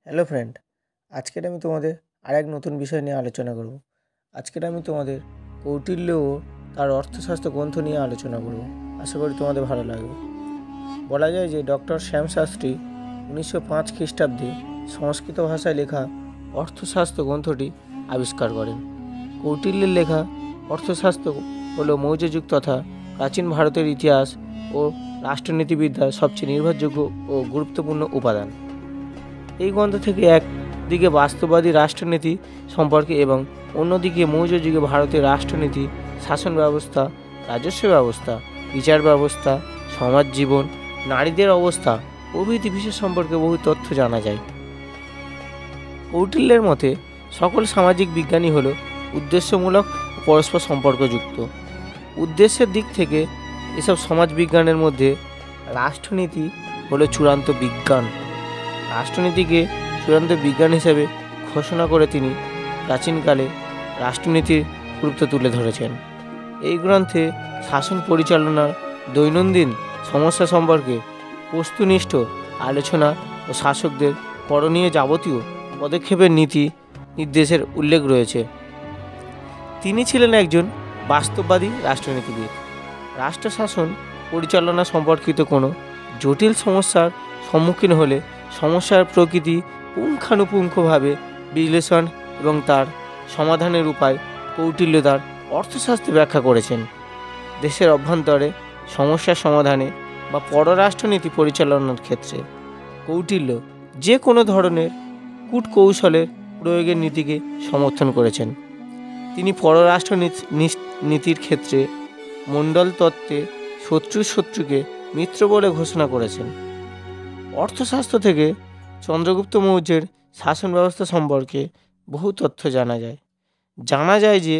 Hello friend, আজকের আমি তোমাদের আরেক নতুন বিষয় নিয়ে আলোচনা করব। আজকের আমি তোমাদের কৌটিল্য ও তার অর্থশাস্ত্র গ্রন্থ নিয়ে আলোচনা করব। আশা করি তোমাদের ভালো লাগবে। বলা যায় যে ডক্টর শ্যাম শাস্ত্রী 1905 খ্রিস্টাব্দে সংস্কৃত ভাষায় লেখা অর্থশাস্ত্র গ্রন্থটি আবিষ্কার করেন। কৌটিল্যের লেখা অর্থশাস্ত্র হল মৌর্য যুগ তথা প্রাচীন ভারতের ইতিহাস ও রাষ্ট্রনীতিবিদ্যার সবচেয়ে নির্ভরযোগ্য ও গুরুত্বপূর্ণ উপাদান। এই গ্রন্থ থেকে একদিকে বাস্তববাদী রাষ্ট্রনীতি সম্পর্কে এবং অন্যদিকে মৌর্য যুগে ভারতের রাষ্ট্রনীতি, শাসন ব্যবস্থা, রাজস্ব ব্যবস্থা, বিচার ব্যবস্থা, সমাজ জীবন, নারীদের অবস্থা প্রভৃতি বিষয় সম্পর্কে বহু তথ্য জানা যায়। কৌটিল্যের মতে সকল সামাজিক বিজ্ঞানই হল উদ্দেশ্যমূলক ও পরস্পর সম্পর্কযুক্ত। উদ্দেশ্যের দিক থেকে এসব সমাজ বিজ্ঞানের মধ্যে রাষ্ট্রনীতি হলো চূড়ান্ত বিজ্ঞান। রাষ্ট্রনীতিকে চূড়ান্ত বিজ্ঞান হিসেবে ঘোষণা করে তিনি প্রাচীনকালে রাষ্ট্রনীতির গুরুত্ব তুলে ধরেছেন। এই গ্রন্থে শাসন পরিচালনার দৈনন্দিন সমস্যা সম্পর্কে বস্তুনিষ্ঠ আলোচনা ও শাসকদের করণীয় যাবতীয় পদক্ষেপের নীতি নির্দেশের উল্লেখ রয়েছে। তিনি ছিলেন একজন বাস্তববাদী রাষ্ট্রনীতিবিদ। রাষ্ট্র শাসন পরিচালনা সম্পর্কিত কোনো জটিল সমস্যার সম্মুখীন হলে সমস্যার প্রকৃতি পুঙ্খানুপুঙ্খভাবে বিশ্লেষণ এবং তার সমাধানের উপায় কৌটিল্য তার অর্থশাস্ত্রে ব্যাখ্যা করেছেন। দেশের অভ্যন্তরে সমস্যার সমাধানে বা পররাষ্ট্রনীতি পরিচালনার ক্ষেত্রে কৌটিল্য যে কোনো ধরনের কূটকৌশলের প্রয়োগের নীতিকে সমর্থন করেছেন। তিনি পররাষ্ট্র নীতির ক্ষেত্রে মণ্ডল তত্ত্বে শত্রুকে মিত্র বলে ঘোষণা করেছেন। অর্থশাস্ত্র থেকে চন্দ্রগুপ্ত মৌর্যের শাসন ব্যবস্থা সম্পর্কে বহু তথ্য জানা যায় যে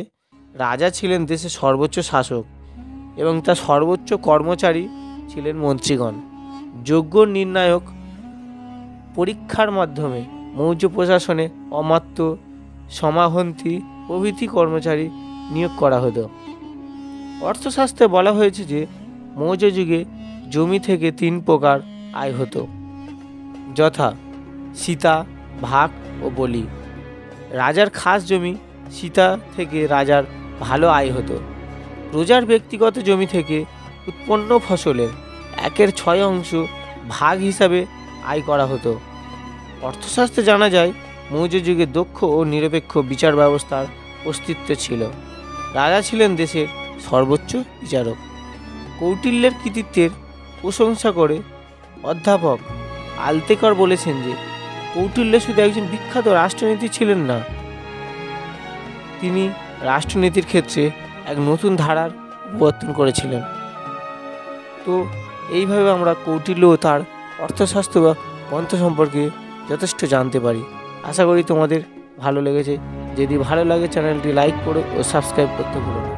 রাজা ছিলেন দেশের সর্বোচ্চ শাসক এবং তার সর্বোচ্চ কর্মচারী ছিলেন মন্ত্রীগণ। যোগ্য নির্ণায়ক পরীক্ষার মাধ্যমে মৌর্য প্রশাসনে অমাত্য, সমাহন্তি প্রভৃতি কর্মচারী নিয়োগ করা হতো। অর্থশাস্ত্রে বলা হয়েছে যে মৌর্য যুগে জমি থেকে 3 প্রকার আয় হতো, যথা সীতা, ভাগ ও বলি। রাজার খাস জমি সীতা থেকে রাজার ভালো আয় হতো। প্রজার ব্যক্তিগত জমি থেকে উৎপন্ন ফসলের 1/6 অংশ ভাগ হিসাবে আয় করা হতো। অর্থশাস্ত্রে জানা যায় মৌর্য যুগে দক্ষ ও নিরপেক্ষ বিচার ব্যবস্থার অস্তিত্ব ছিল। রাজা ছিলেন দেশের সর্বোচ্চ বিচারক। কৌটিল্যের কৃতিত্বের প্রশংসা করে অধ্যাপক আলতেকর বলেছেন যে কৌটিল্য শুধু একজন বিখ্যাত রাষ্ট্রনীতি ছিলেন না, তিনি রাষ্ট্রনীতির ক্ষেত্রে এক নতুন ধারার প্রবর্তন করেছিলেন। তো এইভাবে আমরা কৌটিল্য ও তার অর্থশাস্ত্র বা গ্রন্থ সম্পর্কে যথেষ্ট জানতে পারি। আশা করি তোমাদের ভালো লেগেছে। যদি ভালো লাগে চ্যানেলটি লাইক করো ও সাবস্ক্রাইব করতে ভুলো না।